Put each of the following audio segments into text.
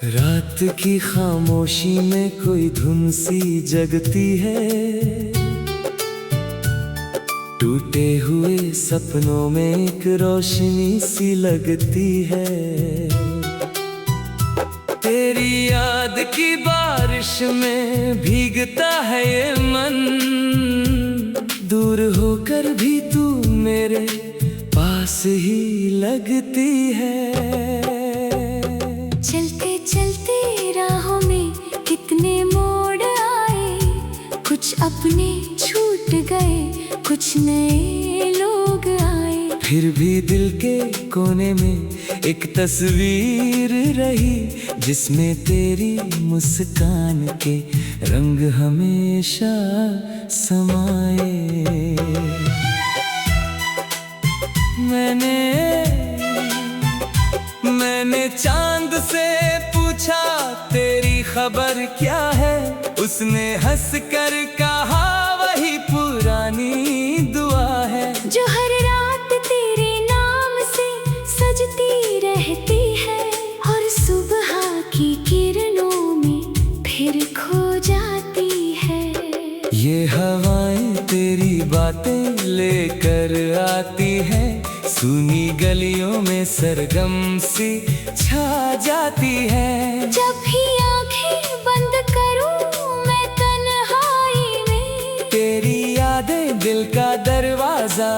रात की खामोशी में कोई धुन सी जगती है। टूटे हुए सपनों में एक रोशनी सी लगती है। तेरी याद की बारिश में भीगता है ये मन, दूर होकर भी तू मेरे पास ही लगती है। चलते चलते राहों में कितने मोड़ आए, कुछ अपने छूट गए, कुछ नए लोग आए। फिर भी दिल के कोने में एक तस्वीर रही, जिसमें तेरी मुस्कान के रंग हमेशा समाए। मैंने चांद से पूछा तेरी खबर क्या है, उसने हंस कर कहा वही पुरानी दुआ है, जो हर रात तेरे नाम से सजती रहती है और सुबह की किरणों में फिर खो जाती है। ये हवाएं तेरी बातें लेकर आती हैं, सुनी गलियों में सरगम सी छा जाती है। जब भी आंखें बंद करूं मैं तन्हाई में, तेरी यादें दिल का दरवाजा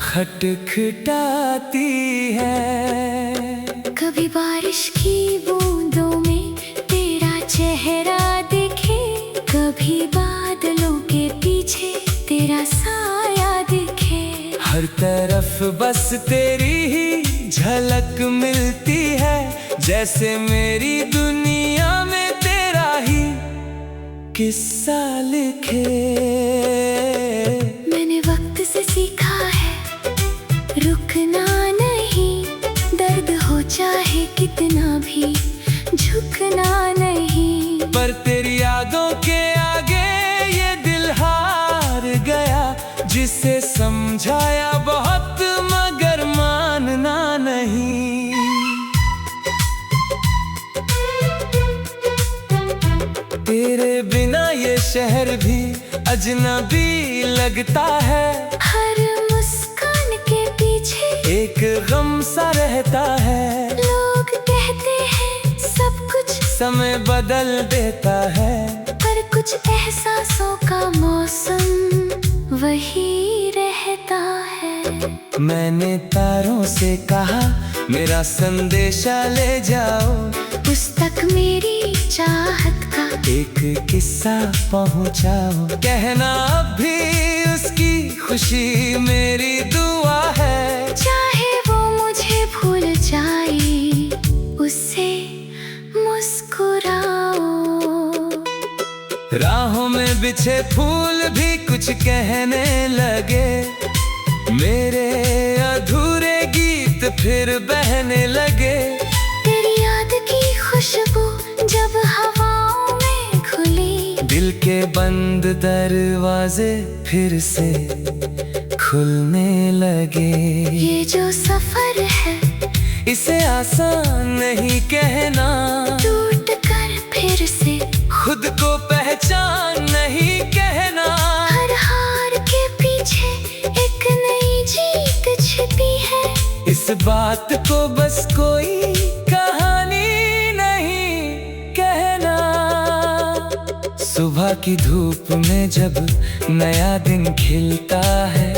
खटखटाती है। कभी बारिश की बूंदों में तेरा चेहरा दिखे, कभी बादलों के पीछे तेरा साया दिखे। हर तरफ बस तेरी ही झलक मिलती है, जैसे मेरी दुनिया में तेरा ही किस्सा लिखे। मैंने वक्त से सीखा है रुकना नहीं, दर्द हो चाहे कितना भी झुकना नहीं। पर तेरी यादों के आगे ये दिल हार गया, जिसे समझाया बहुत मगर मानना नहीं। तेरे बिना ये शहर भी अजनबी लगता है, हर मुस्कान के पीछे एक गम सा रहता है। लोग कहते हैं सब कुछ समय बदल देता है, पर कुछ एहसासों का मौसम वही रहता है। मैंने तारों से कहा मेरा संदेशा ले जाओ, उस तक मेरी चाहत का एक किस्सा पहुंचाओ। कहना अब भी उसकी खुशी मेरी दुआ है, चाहे वो मुझे भूल जाए उससे मुस्कुराओ। राहों में बिछे फूल भी कुछ कहने लगे, मेरे अधूरे गीत फिर बहने लगे। तेरी याद की खुशबू जब हवाओं में खुली, दिल के बंद दरवाजे फिर से खुलने लगे। ये जो सफर है इसे आसान नहीं कहना, टूट कर फिर से खुद को पहचान नहीं कहना। हर हार के पीछे एक नई जीत छिपी है, इस बात को बस कोई कहानी नहीं कहना। सुबह की धूप में जब नया दिन खिलता है,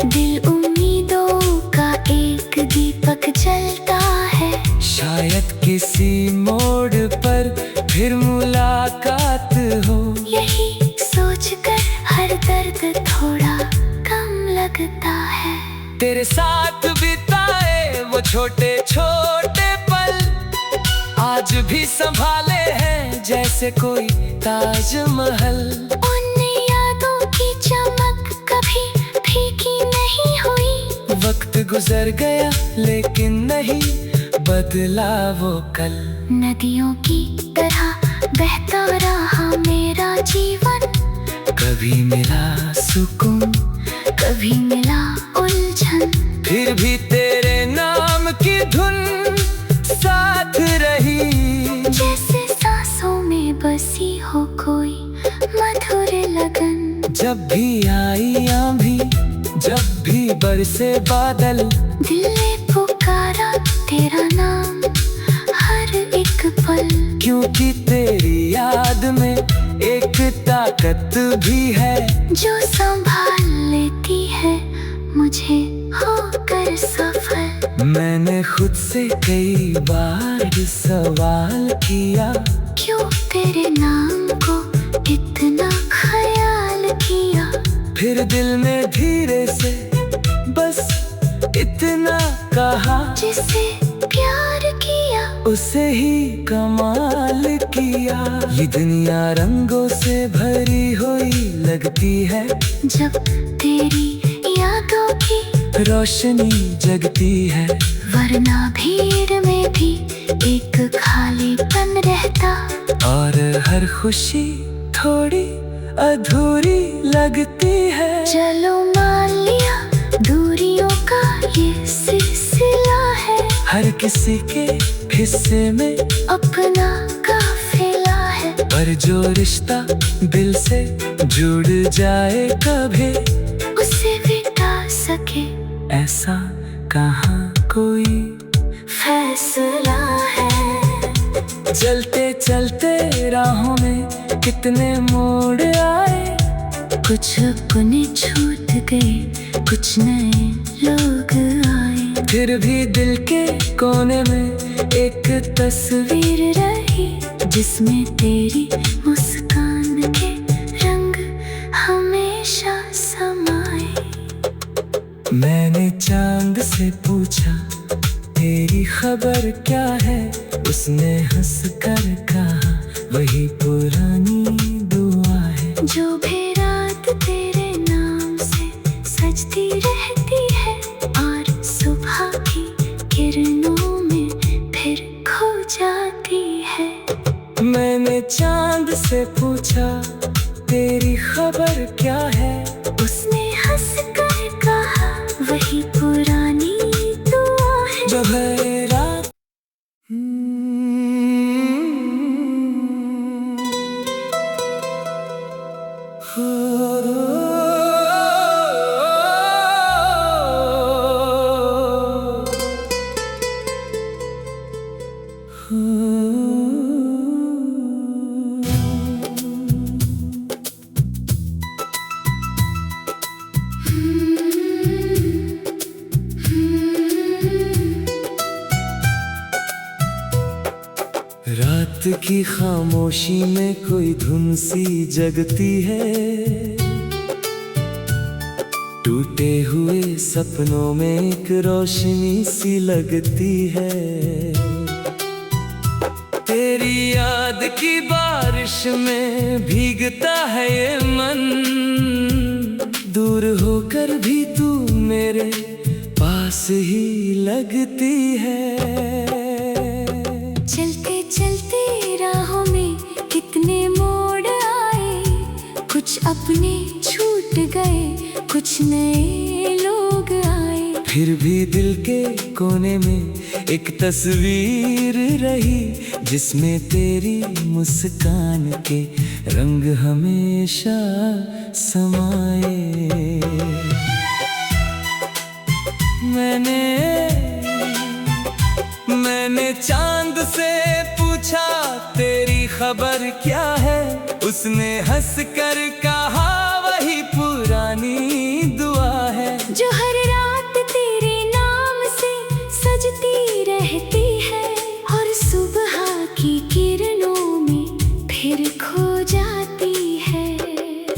दिल उम्मीदों का एक दीपक जलता है। शायद किसी मोड़ पर फिर मुलाकात हो, यही सोचकर हर दर्द थोड़ा कम लगता है। तेरे साथ बिताए वो छोटे छोटे पल आज भी संभाले हैं जैसे कोई ताजमहल। उन यादों की चमक कभी फीकी नहीं हुई। वक्त गुजर गया लेकिन नहीं बदला वो कल। नदियों की तरह बहता रहा मेरा जीवन। कभी मिला सुकून, कभी मिला उलझन। फिर भी तेरे नाम की धुन साथ रही। जैसे सांसों में बसी हो कोई मधुर लगन। जब भी आई आंधी, जब भी बरसे बादल, दिल ने पुकारा तेरा नाम हर एक पल। क्योंकि तेरी याद में एक ताकत भी है जो संभाल लेती है मुझे होकर सफल। मैंने खुद से कई बार सवाल किया, क्यों तेरे नाम को इतना ख्याल किया। फिर दिल ने धीरे से बस इतना कहा, जिसे प्यार किया उसे ही कमाल किया। ये दुनिया रंगों से भरी हुई लगती है जब तेरी यादों की रोशनी जगती है। वरना भीड़ में भी एक खालीपन रहता। और हर खुशी थोड़ी अधूरी लगती है। चलो मान लिया दूरियों का ये सिलसिला है। हर किसी के हिस्से में अपना काफिला है। पर जो रिश्ता दिल से जुड़ जाए कभी उसे मिटा सके ऐसा कहाँ कोई फैसला है। चलते चलते राहों में कितने मोड़ आए। कुछ अपने छूट गए, कुछ नए लोग आए। फिर भी दिल के कोने में एक तस्वीर वीर रही जिसमें तेरी मुस्कान के रंग हमेशा समाए। मैंने चांद से पूछा तेरी खबर क्या है। उसने हंस कर कहा वही पुरानी दुआ है। जो भी रात तेरे नाम से सजती रहती है और सुबह की किरणों में फिर खो जाती है। मैंने चांद से पूछा तेरी खबर क्या है। उसने हंस कर कहा वही पुरानी दुआ है। जो है रात रात की खामोशी में कोई धुन सी जगती है। टूटे हुए सपनों में एक रोशनी सी लगती है। तेरी याद की बारिश में भीगता है ये मन। दूर होकर भी तू मेरे पास ही लगती है। चलते चलते राहों में कितने मोड़ आए। कुछ अपने छूट गए, कुछ नए लोग आए। फिर भी दिल के कोने में एक तस्वीर रही जिसमें तेरी मुस्कान के रंग हमेशा समाए। मैंने चांद से पूछा तेरी खबर क्या है। उसने हंस कर कहा वही पुरानी दुआ है। जो हर रात तेरे नाम से सजती रहती है और सुबह की किरणों में फिर खो जाती है।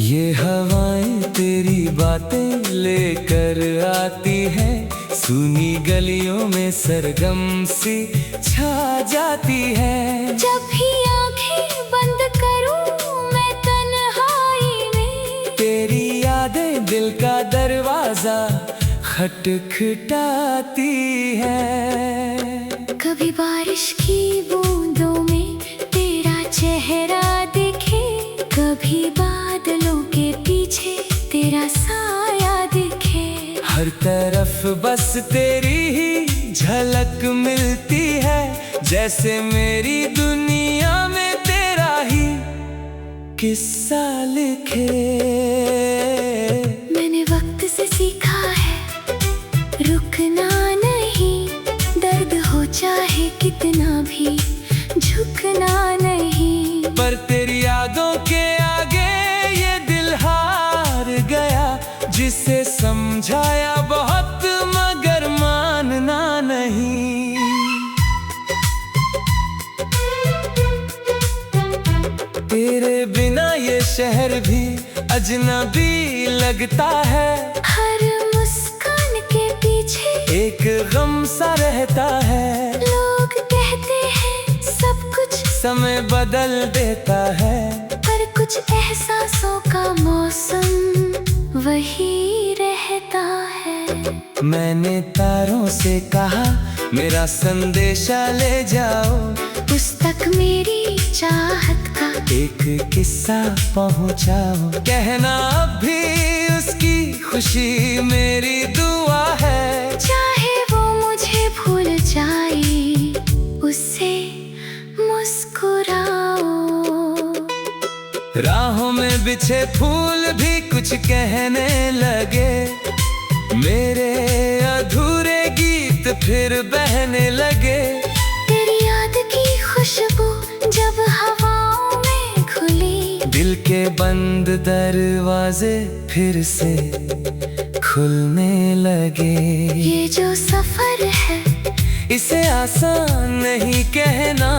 ये हवाएं तेरी बातें लेकर आती हैं, सुनी गलियों में सरगम सी छा जाती है। जब भी आंखें बंद करूं मैं तन्हाई में, तेरी यादें दिल का दरवाजा खटखटाती है। कभी बारिश की बूंदों में तेरा चेहरा दिखे, कभी बादलों के पीछे तेरा साया दिखे। हर तरफ बस तेरी ही झलक मिलती है, जैसे मेरी दुनिया में तेरा ही किस्सा लिखे। मैंने वक्त से सीखा है रुकना नहीं, दर्द हो चाहे कितना भी झुकना नहीं। पर तेरी यादों के आगे ये दिल हार गया, जिसे समझाया बहुत मगर मानना नहीं। तेरे बिना ये शहर भी अजनबी लगता है, हर मुस्कान के पीछे एक गम सा रहता है। लोग कहते हैं सब कुछ समय बदल देता है, पर कुछ एहसासों का मौसम वही रहता है। मैंने तारों से कहा मेरा संदेशा ले जाओ, उस तक मेरी चाहत का एक किस्सा पहुंचाओ। कहना अब भी उसकी खुशी मेरी दुआ है, चाहे वो मुझे भूल जाए उससे मुस्कुराओ। राहों में बिछे फूल भी कुछ कहने लगे, मेरे अधूरे गीत फिर बहने लगे। तेरी याद की खुशबू जब हवाओं में खुली, दिल के बंद दरवाजे फिर से खुलने लगे। ये जो सफर है इसे आसान नहीं कहना,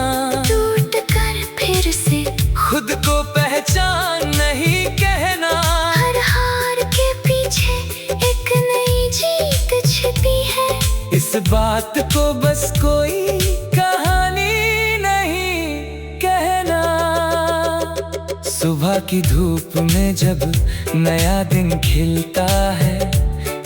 टूट कर फिर से खुद को पहचान नहीं कहना। हर हार के पीछे एक नई जीत छिपी है, इस बात को बस कोई कहानी नहीं कहना। सुबह की धूप में जब नया दिन खिलता है,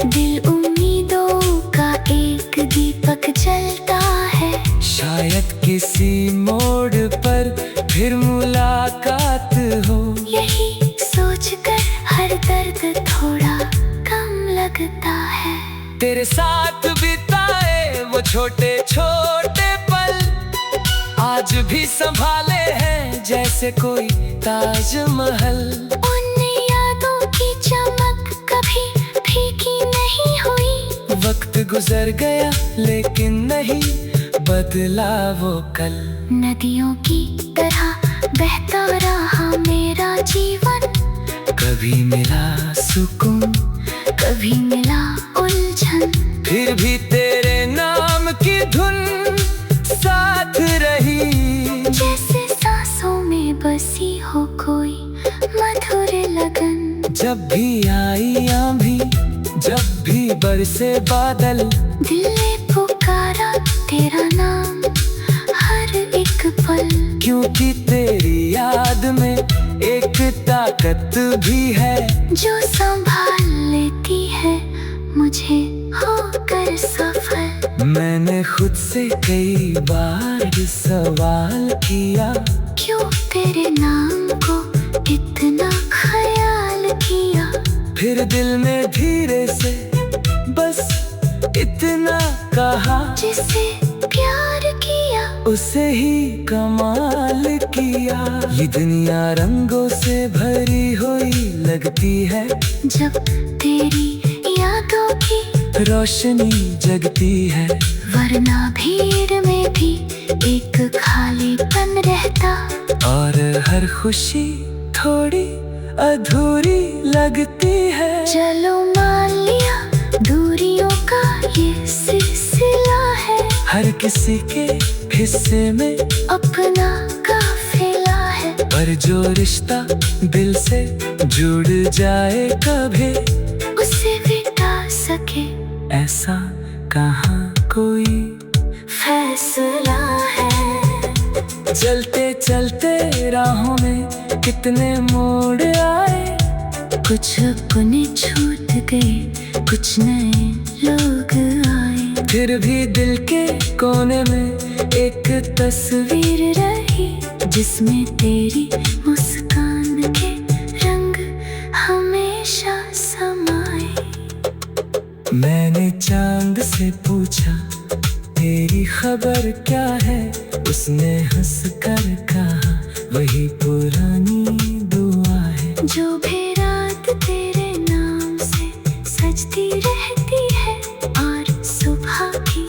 दिल उम्मीदों का एक दीपक जलता है। शायद किसी मोड़ पर फिर मुलाकात हो, यही सोचकर हर दर्द थोड़ा कम लगता है। तेरे साथ बिताए वो छोटे छोटे पल आज भी संभाले हैं जैसे कोई ताजमहल। उन यादों की चमक कभी फीकी नहीं हुई, वक्त गुजर गया लेकिन नहीं बदला वो कल। नदियों की तरह बहता रहा मेरा जीवन, कभी मिला सुकून कभी मिला उलझन। फिर भी तेरे नाम की धुन साथ रही, जैसे सांसों में बसी हो कोई मधुर लगन। जब भी आई आंधी जब भी बरसे बादल, दिल ने पुकारा तेरा नाम हर एक पल। क्योंकि तेरी याद में एक ताकत भी है, जो संभाल लेती है मुझे होकर सफल। मैंने खुद से कई बार सवाल किया, क्यों तेरे नाम को इतना ख्याल किया। फिर दिल ने धीरे से बस इतना कहा, जिसे प्यार किया उसे ही कमाल किया। ये दुनिया रंगों से भरी हुई लगती है, जब तेरी यादों की रोशनी जगती है। वरना भीड़ में भी एक खालीपन रहता, और हर खुशी थोड़ी अधूरी लगती है। चलो मान लिया दूरियों का ये सिलसिला है, हर किसी के हिस्से में अपना काफिला है। पर जो रिश्ता दिल से जुड़ जाए कभी, उसे मिटा सके ऐसा कहाँ कोई फैसला है। चलते चलते राहों में कितने मोड़ आए, कुछ अपने छूट गए, कुछ नए लोग आए। फिर भी दिल के कोने में एक तस्वीर रही, जिसमें तेरी मुस्कान के रंग हमेशा समाए। मैंने चांद से पूछा तेरी खबर क्या है, उसने हंस कर कहा वही पुरानी दुआ है। जो भी रात तेरे नाम से सजती रहती है, और सुबह की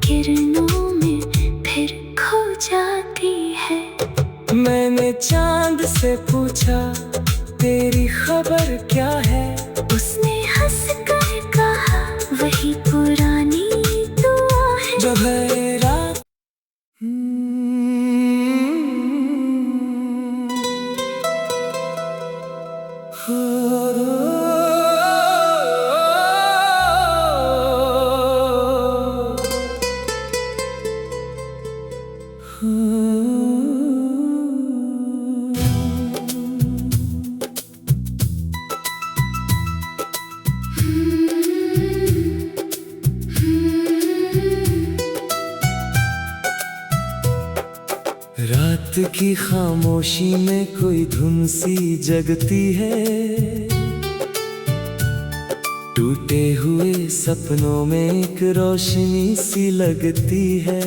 किरणों में फिर खो जाती है। मैंने चांद से पूछा तेरी खबर क्या है, उसने हंस कर कहा वही पुरानी दुआ है। जो है रात रात की खामोशी में कोई धुन सी जगती है, टूटे हुए सपनों में एक रोशनी सी लगती है।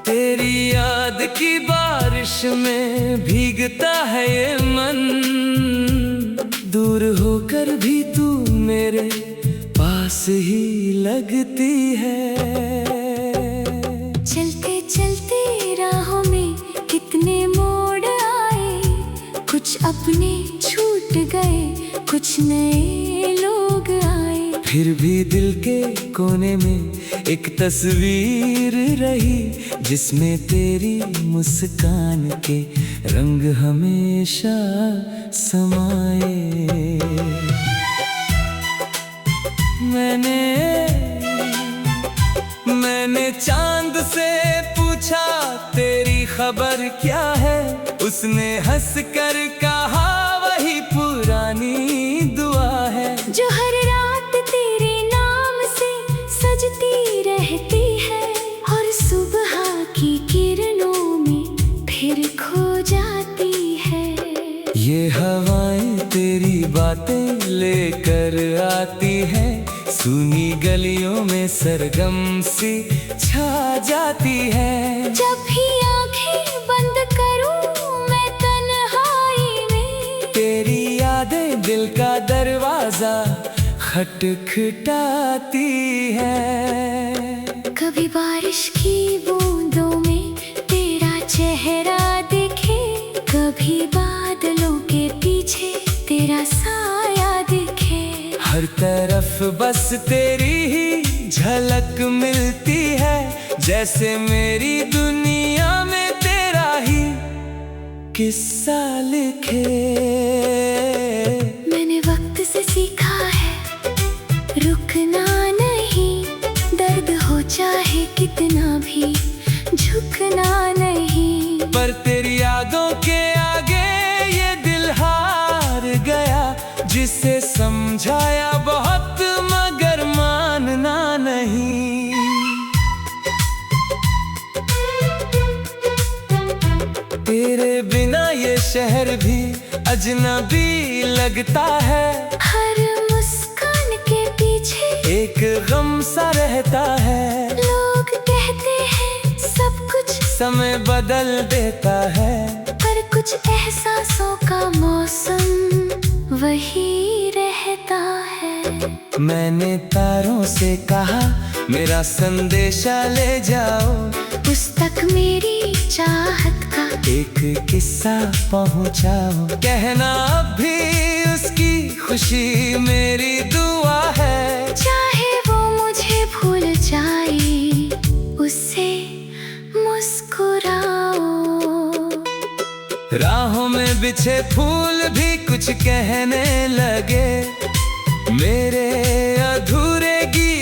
तेरी याद की बारिश में भीगता है ये मन, दूर होकर भी तू मेरे पास ही लगती है। चलते चलते राहों में कितने मोड़ आए, कुछ अपने छूट गए, कुछ नए लोग आए। फिर भी दिल के कोने में एक तस्वीर रही, जिसमें तेरी मुस्कान के रंग हमेशा समाए। मैंने चांद से पूछा तेरी खबर क्या है, उसने हंस कर कहा वही पुरानी दुआ है। जो हर रात तेरे नाम से सजती रहती है, और सुबह की किरणों में फिर खो जाती है। ये हवाएं तेरी बातें लेकर आती हैं, सुनी गलियों में सरगम सी छा जाती है। जब भी आंखें बंद करूं मैं तन्हाई में, तेरी यादें दिल का दरवाजा खटखटाती है। कभी बारिश की बूंदों में तेरा चेहरा दिखे, कभी बादलों के पीछे तेरा साया दिखे। हर तरफ बस तेरी ही झलक मिलती है, जैसे मेरी दुनिया में तेरा ही किस्सा लिखे। मैंने वक्त से सीखा है रुकना नहीं, दर्द हो चाहे कितना भी झुकना नहीं। पर तेरी यादों के आगे ये दिल हार गया, जिसे समझाया बहुत मगर मानना नहीं। तेरे बिना ये शहर भी अजनबी लगता है, हर मुस्कान के पीछे एक गम सा रहता है। लोग कहते हैं सब कुछ समय बदल देता है, पर कुछ एहसासों का मौसम वही रहता है। मैंने तारों से कहा मेरा संदेशा ले जाओ, उस तक मेरी चाहत का एक किस्सा पहुंचाओ। कहना अब भी उसकी खुशी मेरी दुआ है, चाहे वो मुझे भूल जाए उससे मुस्कुराओ। राहों में बिछे फूल भी कुछ कहने लगे, मेरे अधूरे गीत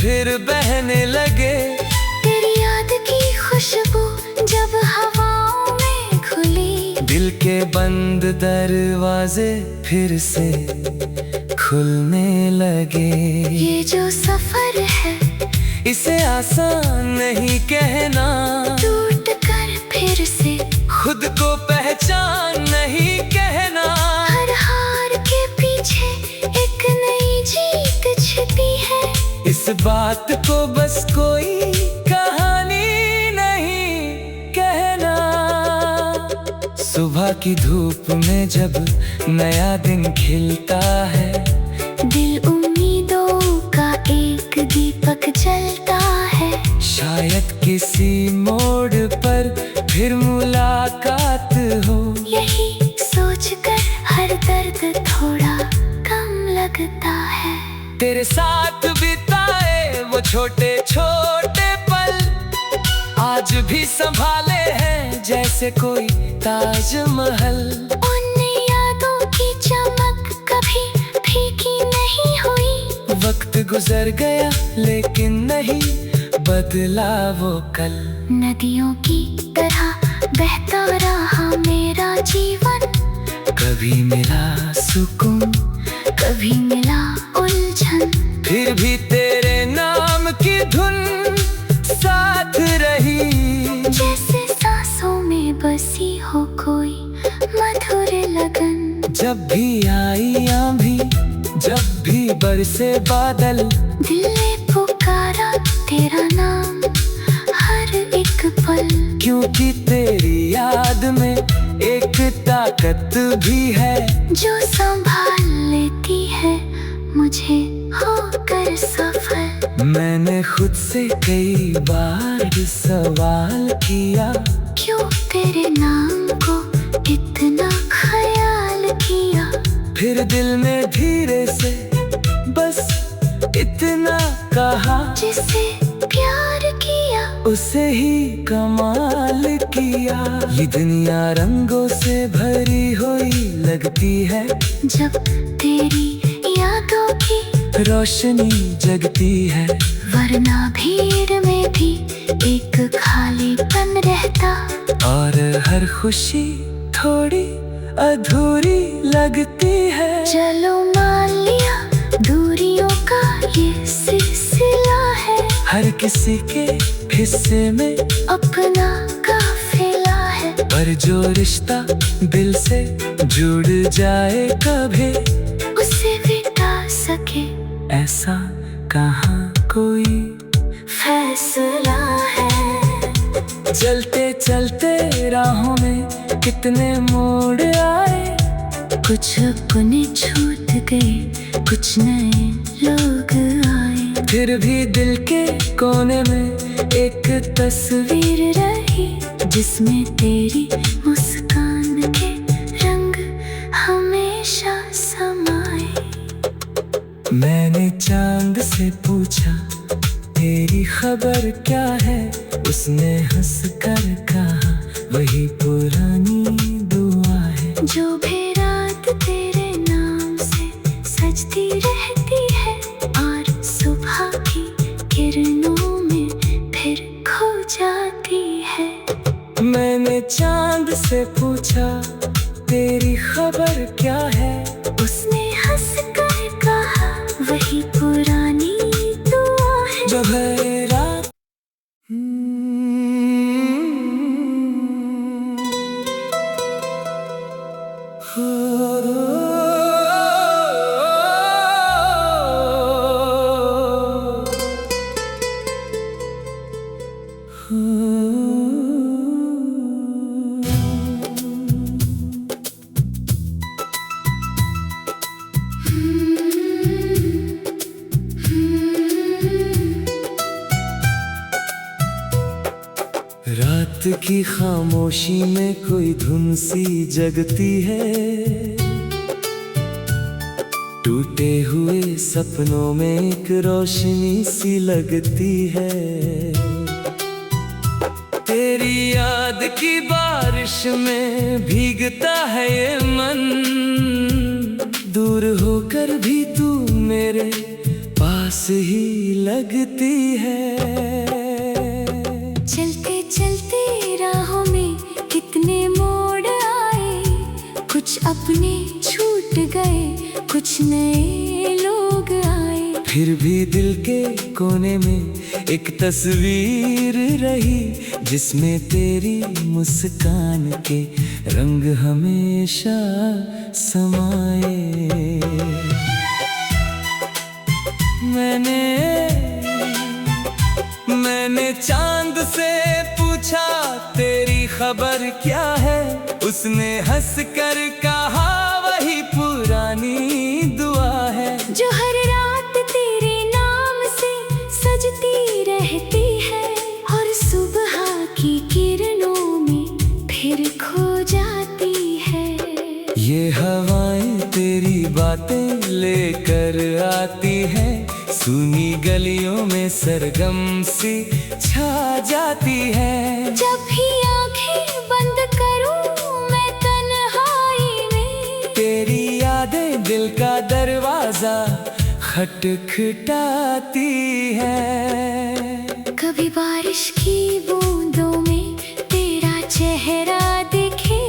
फिर बहने लगे। तेरी याद की खुशबू जब हवाओं में खुली, दिल के बंद दरवाजे फिर से खुलने लगे। ये जो सफर है इसे आसान नहीं कहना, टूट कर फिर से खुद को पहचान नहीं कहना। हर हार के पीछे एक नई जीत छिपी है। इस बात को बस कोई कहानी नहीं कहना। सुबह की धूप में जब नया दिन खिलता है, दिल उम्मीदों का एक दीपक जलता है। शायद किसी मोड़ पर फिर मुलाकात हो। यही सोचकर हर दर्द थोड़ा कम लगता है। तेरे साथ बिताए वो छोटे छोटे पल आज भी संभाले हैं जैसे कोई ताजमहल। उन यादों की चमक कभी फीकी नहीं हुई। वक्त गुजर गया लेकिन नहीं बदला वो कल। नदियों की तरह बहता रहा मेरा जीवन, कभी मिला सुकून, कभी मिला उलझन। फिर भी तेरे नाम की धुन साथ रही। जैसे सांसों में बसी हो कोई मधुर लगन। जब भी आई आंधी, जब भी बरसे बादल, दिल ने पुकारा तेरा नाम हर एक पल। क्योंकि तेरी याद में एक ताकत भी है जो संभाल लेती है मुझे होकर सफल। मैंने खुद से कई बार सवाल किया, क्यों तेरे नाम को इतना ख्याल किया। फिर दिल ने धीरे से बस इतना कहा, जिसे प्यार किया उसे ही कमाल किया। ये दुनिया रंगों से भरी हुई लगती है जब तेरी यादों की रोशनी जगती है। वरना भीड़ में भी एक खालीपन रहता। और हर खुशी थोड़ी अधूरी लगती है। चलो मान लिया दूरियों का ये सिलसिला है। हर किसी के हिस्से में अपना काफिला है। पर जो रिश्ता दिल से जुड़ जाए कभी, उसे मिटा सके ऐसा कहाँ कोई फैसला है। चलते चलते राहों में कितने मोड़ आए, कुछ अपने छूट गए, कुछ नए लोग आए। फिर भी दिल के कोने में एक तस्वीर वीर रही जिसमें तेरी मुस्कान के रंग हमेशा समाए। मैंने चांद से पूछा तेरी खबर क्या है, उसने हंस कर कहा वही पुरानी दुआ है। जो भी रात तेरे नाम से सजती रहती है और सुबह की किरणों में फिर खो जाती है। मैंने चांद से पूछा तेरी खबर क्या है, उसने हंस कर कहा वही पुरानी दुआ है। जो हर रात रात की खामोशी में कोई धुन सी जगती है। टूटे हुए सपनों में एक रोशनी सी लगती है। तेरी याद की बारिश में भीगता है ये मन, दूर होकर भी तू मेरे पास ही लगती मिलती है। चलते चलते राहों में कितने मोड़ आए, कुछ अपने छूट गए, कुछ नए लोग आए। फिर भी दिल के कोने में एक तस्वीर रही, जिसमें तेरी मुस्कान के रंग हमेशा समाए। मैंने चांद से पूछा तेरी खबर क्या है, उसने हंस कर कहा वही पुरानी दुआ है। जो हर रात तेरे नाम से सजती रहती है, और सुबह की किरणों में फिर खो जाती है। ये हवाएं तेरी बातें लेकर आती है, सुनी गलियों में सरगम सी छा जाती है। जब भी आंखें बंद करूं मैं तन्हाई में, तेरी यादें दिल का दरवाजा खटखटाती है। कभी बारिश की बूंदों में तेरा चेहरा दिखे,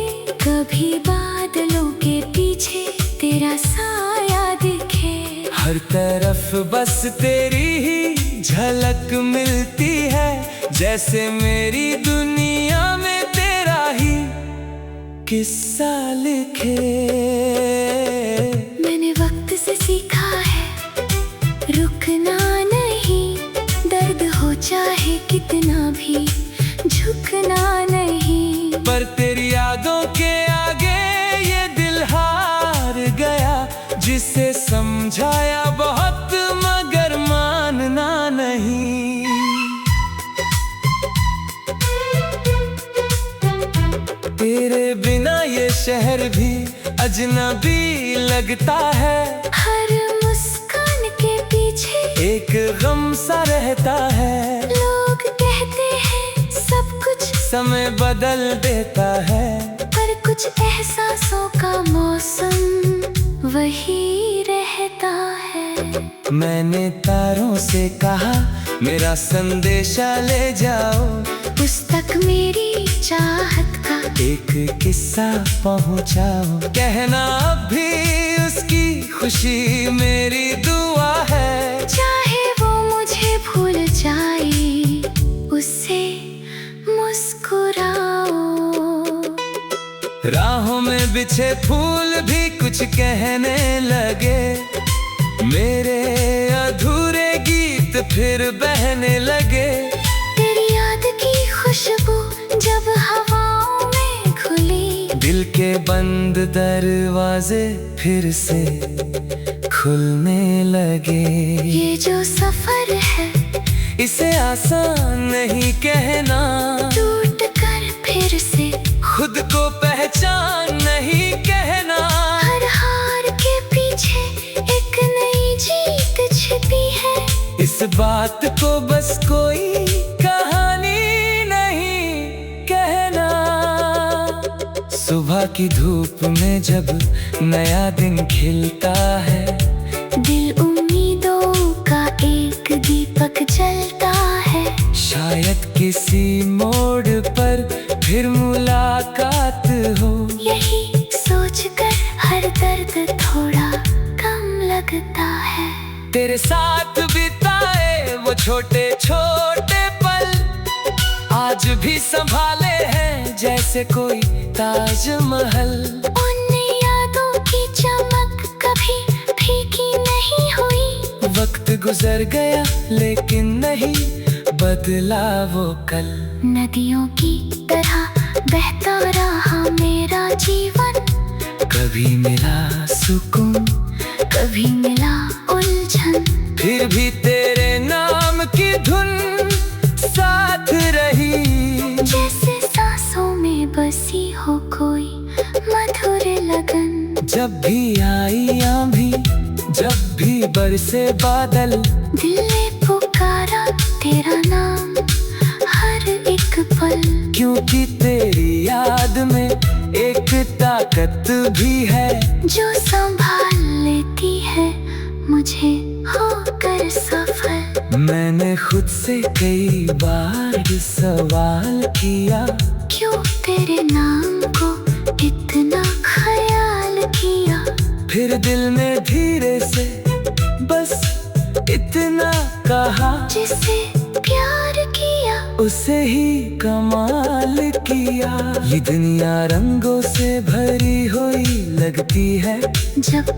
कभी बादलों के पीछे तेरा साया दिखे। हर तरफ बस तेरी ही झलक मिलती है, जैसे मेरी दुनिया में तेरा ही किस्सा लिखे। मैंने वक्त से सीखा है रुकना नहीं, दर्द हो चाहे कितना भी झुकना नहीं। पर तेरी यादों के आगे ये दिल हार गया, जिसे समझाया बहुत मगर मानना नहीं। तेरे बिना ये शहर भी अजनबी लगता है, हर मुस्कान के पीछे एक गम सा रहता है। लोग कहते हैं सब कुछ समय बदल देता है, पर कुछ एहसासों का मौसम वही रहता है। मैंने तारों से कहा मेरा संदेशा ले जाओ, उस तक मेरी चाहत का एक किस्सा पहुंचाओ। कहना अब भी उसकी खुशी मेरी दुआ है, चाहे वो मुझे भूल जाए, उससे मुस्कुराओ। राहों में बिछे फूल भी कुछ कहने लगे, मेरे अधूरे गीत फिर बहने लगे। तेरी याद की खुशबू जब हवाओं में खुली, दिल के बंद दरवाजे फिर से खुलने लगे। ये जो सफर है इसे आसान नहीं कहना, टूट कर फिर से खुद को पहचान नहीं कहना। हर हार के पीछे एक नई जीत छिपी है, इस बात को बस कोई कहानी नहीं कहना। सुबह की धूप में जब नया दिन खिलता है, दिल उम्मीदों का एक दीपक जलता है। शायद किसी मोड़ पर फिर मुलाकात हो, यही सोचकर हर दर्द थोड़ा कम लगता है। तेरे साथ बिताए वो छोटे छोटे पल आज भी संभाले हैं जैसे कोई ताजमहल। उन यादों की चमक कभी फीकी नहीं हुई, वक्त गुजर गया लेकिन नहीं बदला वो कल। नदियों की तरह बहता रहा मेरा जीवन, कभी मिला सुकून कभी मिला उलझन। फिर भी तेरे नाम की धुन साथ रही, जैसे सांसों में बसी हो कोई मधुर लगन। जब भी आई आंधी जब भी बरसे बादल, दिल ने पुकारा तेरा नाम हर एक पल। क्योंकि तेरी याद में एक ताकत भी है जो संभाल लेती है मुझे होकर सफल। मैंने खुद से कई बार सवाल किया, क्यों तेरे नाम को इतना ख्याल किया। फिर दिल में धीरे से बस इतना कहा, जिसे प्यार किया उसे ही कमाल किया। ये दुनिया रंगों से भरी हुई लगती है, जब